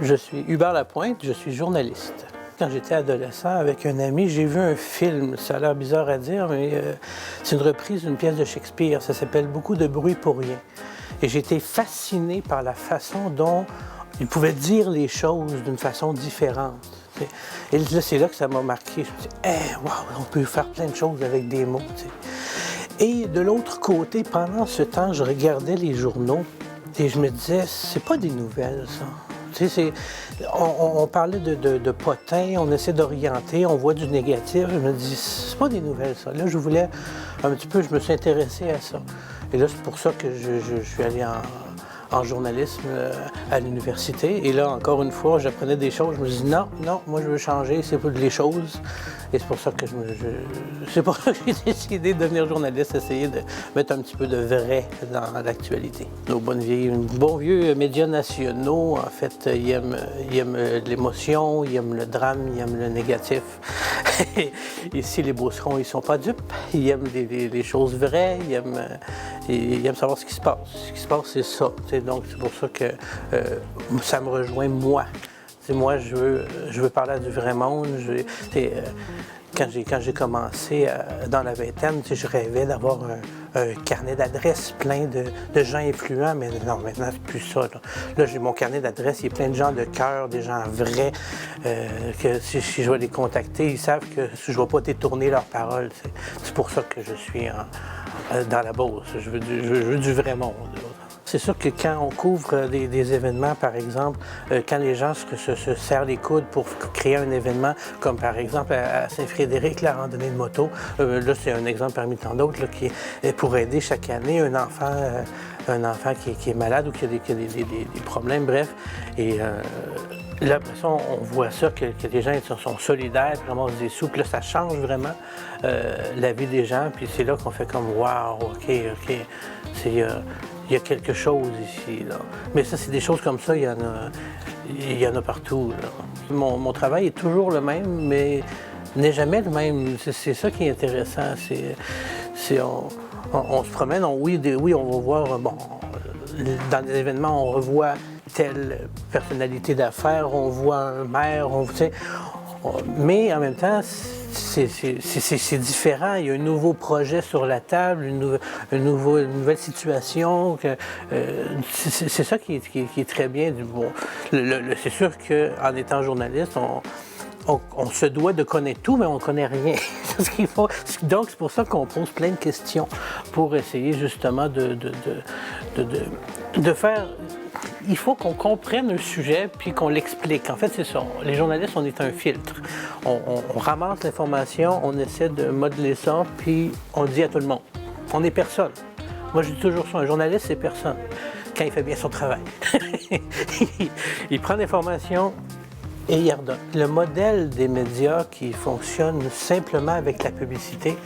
Je suis Hubert Lapointe, je suis journaliste. Quand j'étais adolescent, avec un ami, j'ai vu un film. Ça a l'air bizarre à dire, mais c'est une reprise d'une pièce de Shakespeare. Ça s'appelle « Beaucoup de bruit pour rien ». Et j'ai été fasciné par la façon dont il pouvait dire les choses d'une façon différente. Et là, c'est là que ça m'a marqué. Je me suis dit, hey, wow, on peut faire plein de choses avec des mots. T'sais. Et de l'autre côté, pendant ce temps, je regardais les journaux et je me disais, c'est pas des nouvelles, ça. Tu sais, on parlait de potins, on essaie d'orienter, on voit du négatif. Je me dis, c'est pas des nouvelles, ça. Là, je voulais un petit peu, je me suis intéressé à ça. Et là, c'est pour ça que je suis allé en journalisme à l'université. Et là, encore une fois, j'apprenais des choses. Je me dis, non, moi, je veux changer, c'est pas les choses. Et c'est pour ça que c'est pour ça que j'ai décidé de devenir journaliste, essayer de mettre un petit peu de vrai dans l'actualité. Nos bons vieux médias nationaux, en fait, ils aiment l'émotion, ils aiment le drame, ils aiment le négatif. Ici, les Beaucerons, ils sont pas dupes. Ils aiment les choses vraies, ils aiment savoir ce qui se passe. Ce qui se passe, c'est ça. Donc, c'est pour ça que ça me rejoint, moi. Moi, je veux parler du vrai monde. Quand j'ai commencé dans la vingtaine, je rêvais d'avoir un carnet d'adresses plein de gens influents, mais non, maintenant, c'est plus ça. Là j'ai mon carnet d'adresses, il y a plein de gens de cœur, des gens vrais, que si je vais les contacter, ils savent que je ne vais pas détourner leurs paroles. C'est pour ça que je suis dans la Beauce. Je veux du vrai monde. C'est sûr que quand on couvre des événements, par exemple, quand les gens se serrent les coudes pour créer un événement, comme par exemple à Saint-Frédéric, la randonnée de moto, là c'est un exemple parmi tant d'autres, qui est pour aider chaque année un enfant qui est malade ou qui a des problèmes, bref. Et là, après ça, on voit ça, que les gens sont solidaires, puis ramassent des sous, puis là, ça change vraiment la vie des gens, puis c'est là qu'on fait comme « wow, OK, il y a quelque chose ici, là. » Mais ça, c'est des choses comme ça, il y en a partout, là. Mon travail est toujours le même, mais n'est jamais le même. C'est ça qui est intéressant. On se promène, oui, on va voir, bon, dans des événements, on revoit telle personnalité d'affaires, on voit un maire, mais en même temps, c'est différent. Il y a un nouveau projet sur la table, une nouvelle situation. C'est ça qui est très bien. Bon, c'est sûr qu'en étant journaliste, on se doit de connaître tout, mais on ne connaît rien. C'est ce qu'il faut. Donc, c'est pour ça qu'on pose plein de questions pour essayer justement de faire... Il faut qu'on comprenne un sujet puis qu'on l'explique. En fait, c'est ça. Les journalistes, on est un filtre. On ramasse l'information, on essaie de modeler ça, puis on dit à tout le monde. On n'est personne. Moi, je dis toujours ça. Un journaliste, c'est personne. Quand il fait bien son travail. Il prend l'information et il redonne. Le modèle des médias qui fonctionne simplement avec la publicité,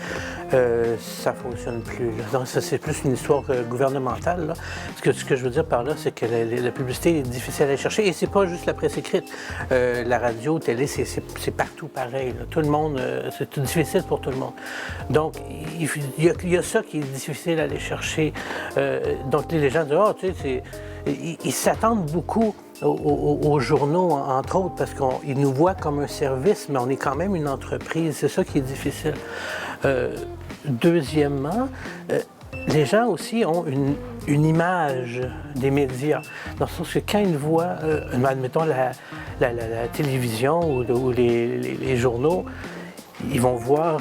ça ne fonctionne plus. Donc, ça, c'est plus une histoire gouvernementale, là. Ce que je veux dire par là, c'est que la publicité est difficile à aller chercher. Et c'est pas juste la presse écrite. La radio, télé, c'est partout pareil, là. Tout le monde, c'est difficile pour tout le monde. Donc, il y a ça qui est difficile à aller chercher. Donc, les gens disent, oh, tu sais, ils s'attendent beaucoup aux journaux, entre autres, parce qu'ils nous voient comme un service, mais on est quand même une entreprise. C'est ça qui est difficile. Deuxièmement, les gens aussi ont une image des médias. Dans le sens que quand ils voient, admettons, la télévision ou les journaux, ils vont voir,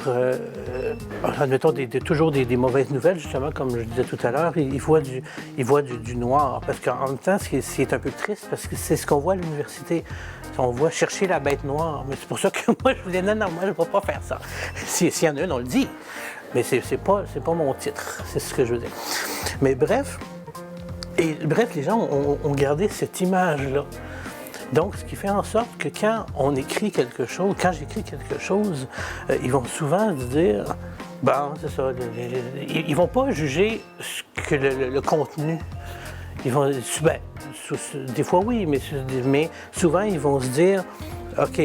admettons, toujours des mauvaises nouvelles, justement, comme je disais tout à l'heure. Ils voient du noir. Parce qu'en même temps, ce qui est un peu triste, parce que c'est ce qu'on voit à l'université. On voit chercher la bête noire. Mais c'est pour ça que moi, je vous dis, non, moi, je ne vais pas faire ça. S'il y en a une, on le dit. Mais c'est pas mon titre. C'est ce que je veux dire. Mais bref, les gens ont gardé cette image-là. Donc, ce qui fait en sorte que quand on écrit quelque chose, quand j'écris quelque chose, ils vont souvent se dire, bon, c'est ça, ils vont pas juger le contenu. Ils vont, des fois oui, mais souvent ils vont se dire, OK,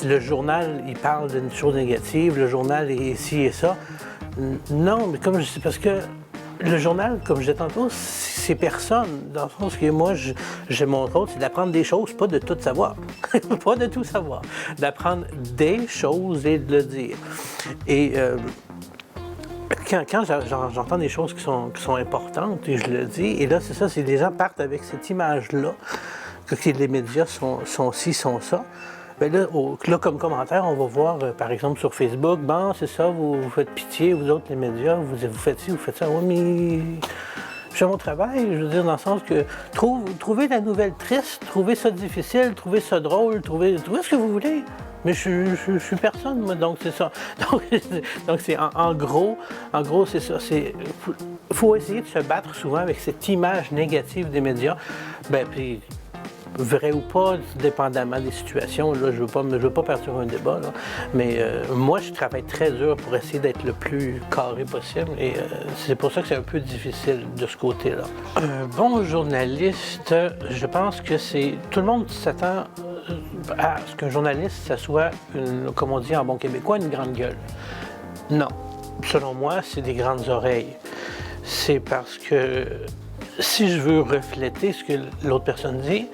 le journal, il parle d'une chose négative, le journal est ci et ça. Non, mais comme je sais, parce que Le journal, comme je disais tantôt, c'est personne. Dans le sens que moi, mon rôle, c'est d'apprendre des choses, pas de tout savoir. Pas de tout savoir. D'apprendre des choses et de le dire. Et quand j'entends des choses qui sont importantes, et je le dis, et là, c'est ça, c'est les gens partent avec cette image-là, que les médias sont ci, sont ça. Bien là, comme commentaire, on va voir, par exemple, sur Facebook, bon, c'est ça, vous faites pitié, vous autres, les médias, vous faites ci, vous faites ça. Oui, mais je fais mon travail, je veux dire, dans le sdonc, trouver la nouvelle triste, trouver ça difficile, trouver ça drôle, trouver ce que vous voulez. Mais je suis personne, moi, donc c'est ça. Donc c'est en gros, c'est ça. Faut essayer de se battre souvent avec cette image négative des médias. Ben, puis, vrai ou pas, dépendamment des situations, là, je veux pas partir un débat, là, mais moi, je travaille très dur pour essayer d'être le plus carré possible et c'est pour ça que c'est un peu difficile de ce côté-là. Un bon journaliste, je pense que tout le monde s'attend à ce qu'un journaliste, ça soit, comme on dit en bon québécois, une grande gueule. Non. Selon moi, c'est des grandes oreilles. C'est parce que si je veux refléter ce que l'autre personne dit,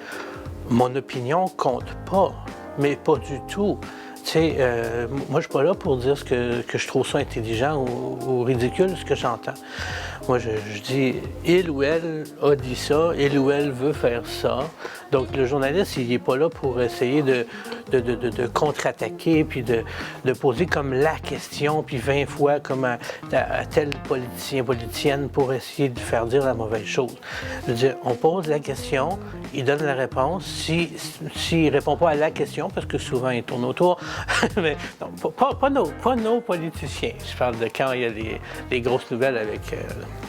mon opinion compte pas, mais pas du tout. Tu sais, moi, je suis pas là pour dire que je trouve ça intelligent ou ridicule, ce que j'entends. Moi, je dis, il ou elle a dit ça, il ou elle veut faire ça. Donc, le journaliste, il n'est pas là pour essayer de contre-attaquer, puis de poser comme la question, puis 20 fois comme à tel politicien, politicienne, pour essayer de faire dire la mauvaise chose. Je veux dire, on pose la question, il donne la réponse. S'il ne répond pas à la question, parce que souvent, il tourne autour, mais non, pas nos politiciens. Je parle de quand il y a les grosses nouvelles avec,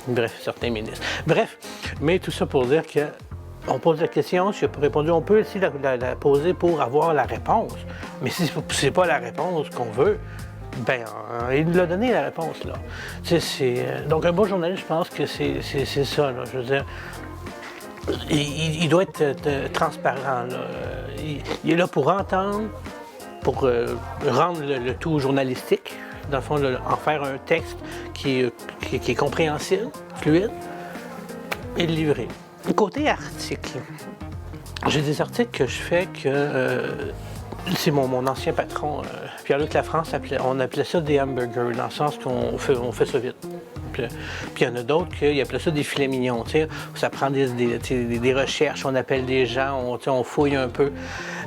bref, certains ministres. Bref, mais tout ça pour dire que on pose la question, si il n'a pas répondu, on peut aussi la poser pour avoir la réponse. Mais si c'est pas la réponse qu'on veut, ben il nous a donné la réponse, là. Donc un bon journaliste, je pense que c'est ça, là. Je veux dire, il doit être transparent, là. Il est là pour entendre, pour rendre le tout journalistique, dans le fond, en faire un texte qui est compréhensible, fluide, et le livrer. Côté article, j'ai des articles que je fais que c'est mon ancien patron, Pierre-Luc Lafrance, on appelait ça des hamburgers, dans le sens qu'on fait ça vite. Puis il y en a d'autres qui appelaient ça des filets mignons. Ça prend des recherches, on appelle des gens, on fouille un peu.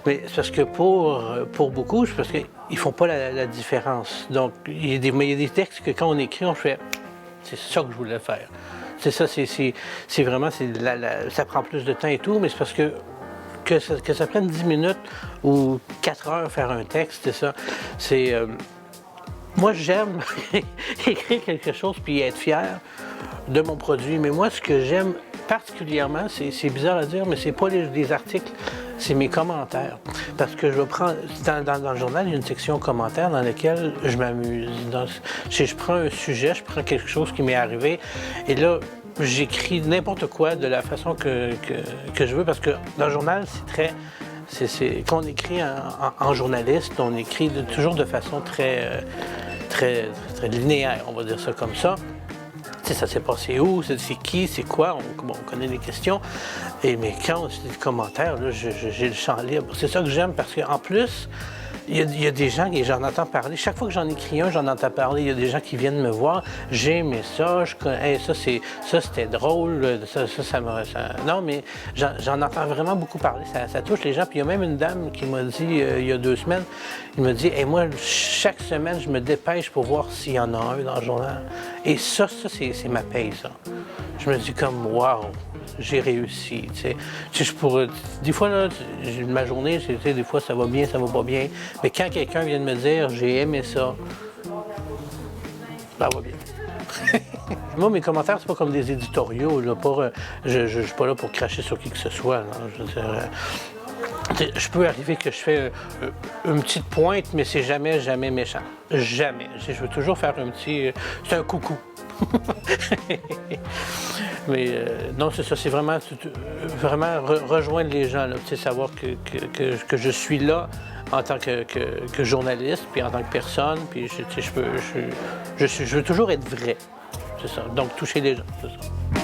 Mais c'est parce que pour beaucoup, c'est parce qu'ils ne font pas la différence. Donc, il y a des textes que quand on écrit, on fait « c'est ça que je voulais faire ». C'est ça, c'est vraiment, ça prend plus de temps et tout, mais c'est parce que ça prenne 10 minutes ou 4 heures faire un texte, c'est ça. Moi, j'aime écrire quelque chose puis être fier de mon produit, mais moi, ce que j'aime particulièrement, c'est bizarre à dire, mais c'est pas les articles, c'est mes commentaires. Parce que je vais prendre, dans le journal, il y a une section commentaires dans laquelle je m'amuse. Je prends un sujet, je prends quelque chose qui m'est arrivé, et là, j'écris n'importe quoi de la façon que je veux, parce que dans le journal, quand on écrit en journaliste, on écrit toujours de façon très linéaire, on va dire ça comme ça. T'sais, ça s'est passé où, c'est qui, c'est quoi, on connaît les questions. Mais quand c'est des commentaires, là, j'ai le champ libre. C'est ça que j'aime, parce qu'en plus, il y a des gens, et j'en entends parler, chaque fois que j'en écris un, j'en entends parler, il y a des gens qui viennent me voir, j'ai aimé ça, ça c'était drôle, non, mais j'en entends vraiment beaucoup parler, ça touche les gens. Puis il y a même une dame qui m'a dit, il y a 2 semaines, il m'a dit, hey, moi, chaque semaine, je me dépêche pour voir s'il y en a un dans le journal. Et ça c'est ma paye, ça. Je me dis comme, wow, j'ai réussi, des fois, là, ma journée, des fois, ça va bien, ça va pas bien. Mais quand quelqu'un vient de me dire, j'ai aimé ça, ça va bien. Moi, mes commentaires, c'est pas comme des éditoriaux, là, je suis pas là pour cracher sur qui que ce soit, là. Je veux dire, je peux arriver que je fais une petite pointe, mais c'est jamais méchant. Jamais. Je veux toujours faire un petit... c'est un coucou. Mais non, c'est ça, c'est vraiment rejoindre les gens, là, savoir que je suis là en tant que journaliste, puis en tant que personne, puis je veux toujours être vrai. c'est ça. Donc, toucher les gens, c'est ça.